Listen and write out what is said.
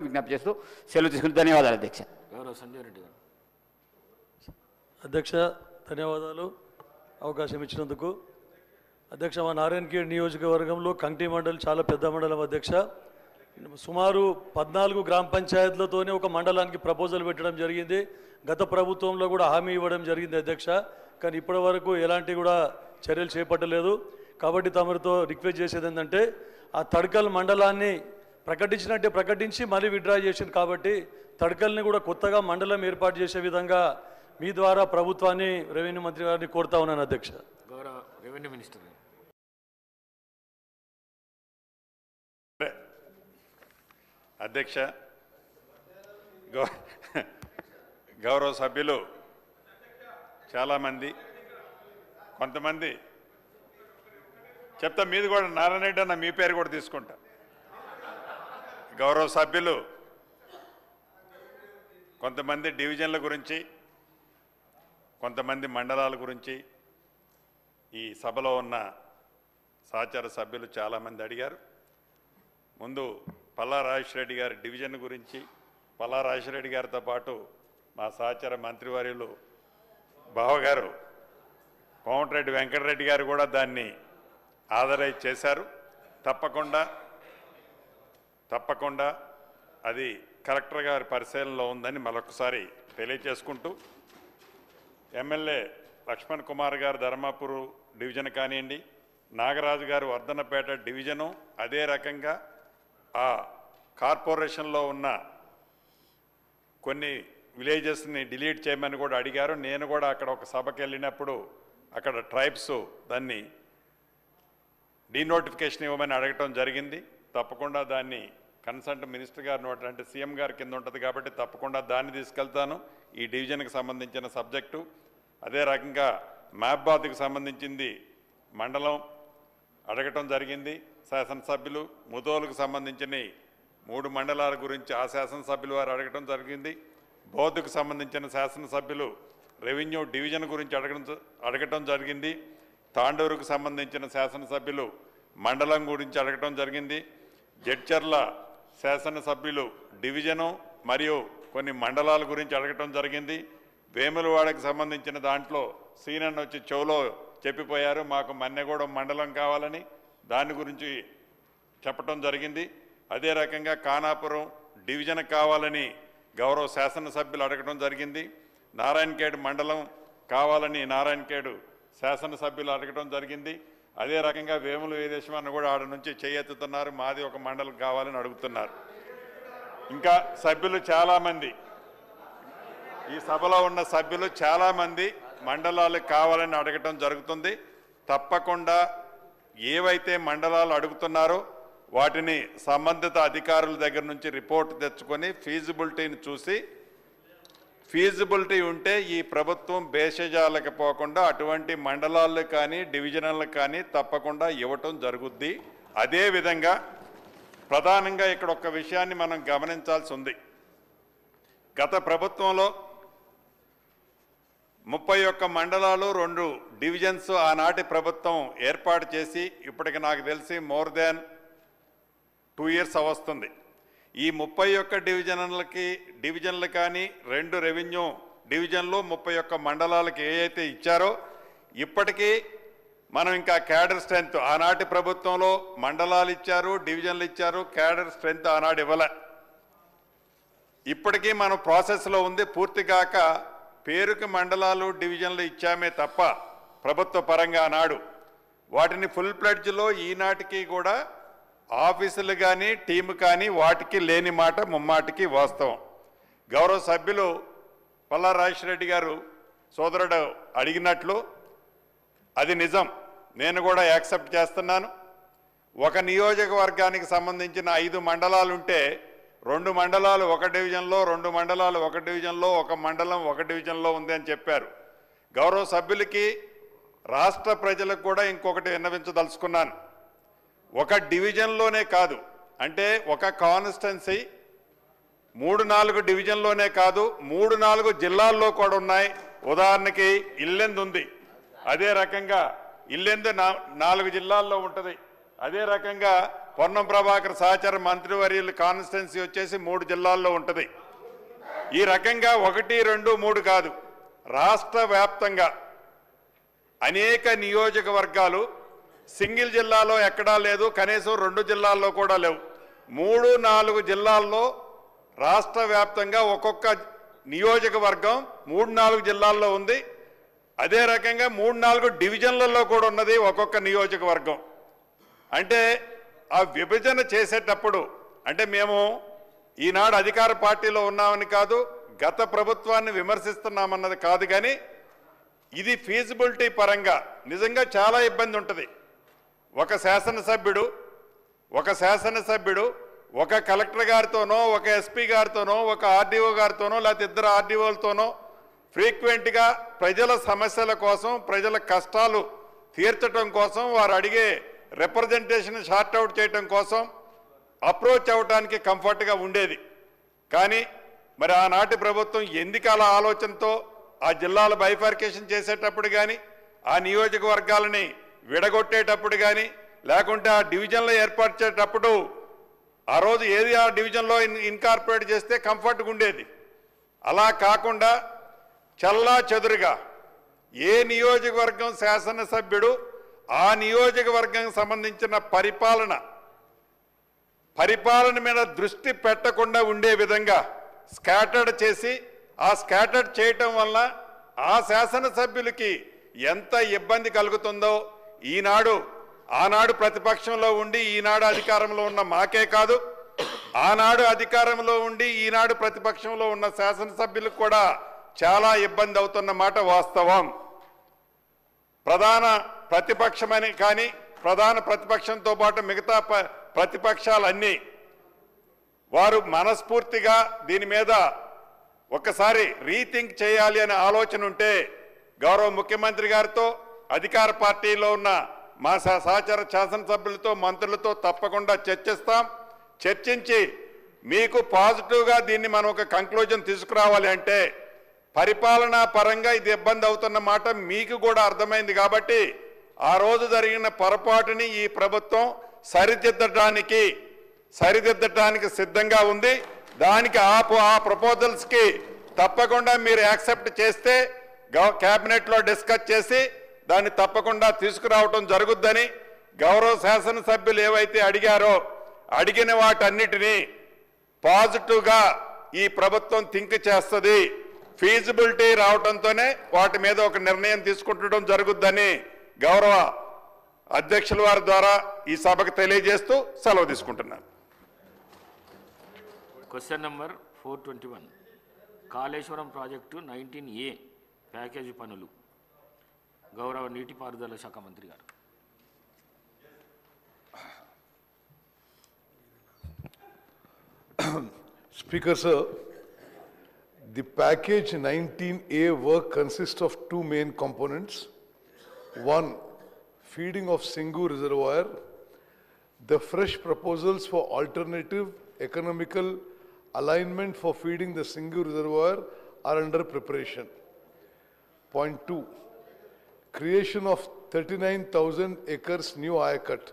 విజ్ఞప్తి చేస్తూ సెలవు తీసుకుని ధన్యవాదాలు అధ్యక్ష. సంజయ్ రెడ్డి గారు. అధ్యక్ష ధన్యవాదాలు అవకాశం ఇచ్చినందుకు. అధ్యక్ష మా నారాయణఖేడ్ నియోజకవర్గంలో కంటి మండలి చాలా పెద్ద మండలం అధ్యక్ష. సుమారు 14 గ్రామ పంచాయతీలతోనే ఒక మండలానికి ప్రపోజల్ పెట్టడం జరిగింది. గత ప్రభుత్వంలో కూడా హామీ ఇవ్వడం జరిగింది అధ్యక్ష. కానీ ఇప్పటి వరకు ఎలాంటి కూడా చర్యలు చేపట్టలేదు. కాబట్టి తమరితో రిక్వెస్ట్ చేసేది ఏంటంటే ఆ తడ్కల్ మండలాన్ని ప్రకటించినట్టే ప్రకటించి మళ్ళీ విత్డ్రా చేసింది. కాబట్టి తడ్కల్ని కూడా కొత్తగా మండలం ఏర్పాటు చేసే విధంగా మీ ద్వారా ప్రభుత్వాన్ని రెవెన్యూ మంత్రి గారిని కోరుతా ఉన్నాను అధ్యక్ష. గౌరవ రెవెన్యూ మినిస్టర్ గారు. అధ్యక్ష, గౌరవ సభ్యులు చాలామంది కొంతమంది చెప్తా, మీది కూడా నారాయణ రెడ్డి అన్న మీ పేరు కూడా తీసుకుంటా. గౌరవ సభ్యులు కొంతమంది డివిజన్ల గురించి, కొంతమంది మండలాల గురించి ఈ సభలో ఉన్న సహచర సభ్యులు చాలామంది అడిగారు. ముందు పల్లా రాజేశ్వరరెడ్డి గారి డివిజన్ గురించి, పల్లా రాజేశ్వరరెడ్డి గారితో పాటు మా సహచర మంత్రివర్యులు బావగారు కోమటిరెడ్డి వెంకటరెడ్డి గారు కూడా దాన్ని ఆదరైజ్ చేశారు. తప్పకుండా అది కలెక్టర్ గారి పరిశీలనలో ఉందని మరొకసారి తెలియచేసుకుంటూ, ఎమ్మెల్యే లక్ష్మణ్ కుమార్ గారు ధర్మాపూర్ డివిజన్ కానివ్వండి, నాగరాజు గారు వర్ధన్నపేట డివిజను, అదే రకంగా ఆ కార్పొరేషన్లో ఉన్న కొన్ని విలేజెస్ని డిలీట్ చేయమని కూడా అడిగారు. నేను కూడా అక్కడ ఒక సభకి వెళ్ళినప్పుడు అక్కడ ట్రైబ్స్ దాన్ని డీనోటిఫికేషన్ ఇవ్వమని అడగటం జరిగింది. తప్పకుండా దాన్ని కన్సల్ట్ మినిస్టర్ గారి నోట్ అంటే సీఎం గారి కింద ఉంటుంది కాబట్టి తప్పకుండా దాన్ని తీసుకెళ్తాను. ఈ డివిజన్కి సంబంధించిన సబ్జెక్టు అదే రకంగా మహబాద్కి సంబంధించింది మండలం అడగటం జరిగింది. శాసనసభ్యులు ముదోలుకు సంబంధించిన 3 మండలాల గురించి ఆ శాసనసభ్యులు వారు అడగటం జరిగింది. బౌద్ధకు సంబంధించిన శాసనసభ్యులు రెవెన్యూ డివిజన్ గురించి అడగటం జరిగింది. తాండూరుకు సంబంధించిన శాసనసభ్యులు మండలం గురించి అడగటం జరిగింది. జడ్చర్ల శాసనసభ్యులు డివిజను మరియు కొన్ని మండలాల గురించి అడగటం జరిగింది. వేములవాడకు సంబంధించిన దాంట్లో సీనన్న వచ్చి చెవులో చెప్పిపోయారు, మాకు మన్నెగూడెం మండలం కావాలని, దాని గురించి చెప్పటం జరిగింది. అదే రకంగా ఖానాపురం డివిజన్ కావాలని గౌరవ శాసనసభ్యులు అడగటం జరిగింది. నారాయణఖేడ్ మండలం కావాలని నారాయణఖేడ్ శాసనసభ్యులు అడగటం జరిగింది. అదే రకంగా వేముల వీరేశ్వరన్న కూడా ఆడ నుంచి చేయెత్తుతున్నారు, మాది ఒక మండలం కావాలని అడుగుతున్నారు. ఇంకా సభ్యులు చాలామంది, ఈ సభలో ఉన్న సభ్యులు చాలామంది మండలాలు కావాలని అడగటం జరుగుతుంది. తప్పకుండా ఏవైతే మండలాలు అడుగుతున్నారో వాటిని సంబంధిత అధికారుల దగ్గర నుంచి రిపోర్ట్ తెచ్చుకొని ఫీజిబిలిటీని చూసి, ఫీజిబిలిటీ ఉంటే ఈ ప్రభుత్వం భేషజాలకు పోకుండా అటువంటి మండలాలు కానీ డివిజనల్లు కానీ తప్పకుండా ఇవ్వటం జరుగుద్ది. అదేవిధంగా ప్రధానంగా ఇక్కడ ఒక విషయాన్ని మనం గమనించాల్సి ఉంది. గత ప్రభుత్వంలో 31 మండలాలు 2 డివిజన్స్ ఆనాటి ప్రభుత్వం ఏర్పాటు చేసి ఇప్పటికి నాకు తెలిసి మోర్ దాన్ 2 years వస్తుంది. ఈ 31 డివిజన్లు కానీ 2 రెవెన్యూ డివిజన్లు 31 మండలాలకు ఏవైతే ఇచ్చారో ఇప్పటికీ మనం ఇంకా క్యాడర్ స్ట్రెంత్, ఆనాటి ప్రభుత్వంలో మండలాలు ఇచ్చారు, డివిజన్లు ఇచ్చారు, క్యాడర్ స్ట్రెంత్ ఆనాడు ఇవ్వలే. ఇప్పటికీ మనం ప్రాసెస్లో ఉంది. పూర్తిగాక పేరుకి మండలాలు డివిజన్లు ఇచ్చామే తప్ప ప్రభుత్వ పరంగా ఆనాడు వాటిని ఫుల్ ప్లెడ్జ్లో ఈనాటికి కూడా ఆఫీసులు కానీ టీము కానీ వాటికి లేని మాట ముమ్మాటికి వాస్తవం. గౌరవ సభ్యులు పల్లా రాజేశ్వరరెడ్డి గారు సోదరుడు అడిగినట్లు అది నిజం, నేను కూడా యాక్సెప్ట్ చేస్తున్నాను. ఒక నియోజకవర్గానికి సంబంధించిన 5 మండలాలుంటే 2 మండలాలు 1 డివిజన్లో, 2 మండలాలు 1 డివిజన్లో, 1 మండలం 1 డివిజన్లో ఉంది అని చెప్పారు. గౌరవ సభ్యులకి రాష్ట్ర ప్రజలకు కూడా ఇంకొకటి విన్నవించదలుచుకున్నాను. ఒక డివిజన్లోనే కాదు, అంటే ఒక కాన్స్టిట్యున్సీ 3-4 డివిజన్లోనే కాదు 3-4 జిల్లాల్లో కూడా ఉన్నాయి. ఉదాహరణకి ఇల్లెందు ఉంది, అదే రకంగా ఇల్లెందు 4 జిల్లాల్లో ఉంటుంది. అదే రకంగా పొన్నం ప్రభాకర్ సహచర మంత్రివర్యుల కాన్స్టిట్యున్సీ వచ్చేసి 3 జిల్లాల్లో ఉంటుంది. ఈ రకంగా 1, 2, 3 కాదు, రాష్ట్ర వ్యాప్తంగా అనేక నియోజకవర్గాలు సింగిల్ జిల్లాలో ఎక్కడా లేదు, కనీసం 2 జిల్లాల్లో కూడా లేవు. 3, 4 జిల్లాల్లో రాష్ట్ర వ్యాప్తంగా ఒక్కొక్క నియోజకవర్గం 3, 4 జిల్లాల్లో ఉంది. అదే రకంగా 3, 4 డివిజన్లలో కూడా ఉన్నది ఒక్కొక్క నియోజకవర్గం. అంటే ఆ విభజన చేసేటప్పుడు అంటే మేము ఈనాడు అధికార పార్టీలో ఉన్నామని కాదు, గత ప్రభుత్వాన్ని విమర్శిస్తున్నామన్నది కాదు, కానీ ఇది ఫీజిబిలిటీ పరంగా నిజంగా చాలా ఇబ్బంది ఉంటుంది. ఒక శాసనసభ్యుడు ఒక కలెక్టర్ గారితోనో, ఒక ఎస్పీ గారితోనో, ఒక ఆర్డీఓ గారితోనో, లేకపోతే 2 ఆర్డీఓలతోనో ఫ్రీక్వెంట్గా ప్రజల సమస్యల కోసం, ప్రజల కష్టాలు తీర్చడం కోసం, వారు అడిగే రిప్రజెంటేషన్ షార్ట్అవుట్ చేయడం కోసం అప్రోచ్ అవ్వడానికి కంఫర్ట్గా ఉండేది. కానీ మరి ఆనాటి ప్రభుత్వం ఎందుకు అలా ఆలోచనతో ఆ జిల్లాల బైఫర్కేషన్ చేసేటప్పుడు కానీ, ఆ నియోజకవర్గాలని విడగొట్టేటప్పుడు కానీ, లేకుంటే ఆ డివిజన్లో ఏర్పరిచేటప్పుడు ఆ రోజు ఏది ఆ డివిజన్లో ఇన్కార్పొరేట్ చేస్తే కంఫర్ట్గా ఉండేది. అలా కాకుండా చల్లా చెదురుగా ఏ నియోజకవర్గం శాసనసభ్యుడు ఆ నియోజకవర్గం సంబంధించిన పరిపాలన మీద దృష్టి పెట్టకుండా ఉండే విధంగా స్కాటర్డ్ చేసి, ఆ స్కాటర్డ్ చేయటం వల్ల ఆ శాసనసభ్యులకి ఎంత ఇబ్బంది కలుగుతుందో ఆనాడు ప్రతిపక్షంలో ఉండి ఈనాడు అధికారంలో ఉన్న మాకే కాదు, ఆనాడు అధికారంలో ఉండి ఈనాడు ప్రతిపక్షంలో ఉన్న శాసనసభ్యులకు కూడా చాలా ఇబ్బంది అవుతున్న మాట వాస్తవం. ప్రధాన ప్రతిపక్షమని కానీ ప్రధాన ప్రతిపక్షంతో పాటు మిగతా ప్రతిపక్షాలన్నీ వారు మనస్ఫూర్తిగా దీని మీద ఒకసారి రీథింక్ చేయాలి అనే ఆలోచన ఉంటే గౌరవ ముఖ్యమంత్రి గారితో, అధికార పార్టీలో ఉన్న మా సహచర శాసనసభ్యులతో, మంత్రులతో తప్పకుండా చర్చించి మీకు పాజిటివ్గా దీన్ని మనం ఒక కంక్లూజన్ తీసుకురావాలి. అంటే పరిపాలనా పరంగా ఇది ఇబ్బంది అవుతున్న మాట మీకు కూడా అర్థమైంది కాబట్టి ఆ రోజు జరిగిన పొరపాటుని ఈ ప్రభుత్వం సరిదిద్దడానికి సిద్ధంగా ఉంది. దానికి ఆ ప్రపోజల్స్కి తప్పకుండా మీరు యాక్సెప్ట్ చేస్తే క్యాబినెట్లో డిస్కస్ చేసి దాన్ని తప్పకుండా తీసుకురావటం జరుగుద్దని, గౌరవ శాసనసభ్యులు ఏవైతే అడిగిన వాటన్నిటినీ పాజిటివ్గా ఈ ప్రభుత్వం థింక్ చేస్తుంది. ఫీజిబిలిటీ రావడంతోనే వాటి మీద ఒక నిర్ణయం తీసుకుంటడం జరుగుద్దని గౌరవ అధ్యక్షుల వారి ద్వారా ఈ సభకు తెలియజేస్తూ సెలవు తీసుకుంటున్నాను. Question number 421 Kaleshwaram project 19A package పనులు గౌరవ నీటిపారుదల శాఖ మంత్రి గారు. Speaker sir, the package 19A work consists of 2 main components. One, feeding of Singhu reservoir. The fresh proposals for alternative economical alignment for feeding the Singhu reservoir are under preparation. Point 2, creation of 39,000 acres new Ayakat.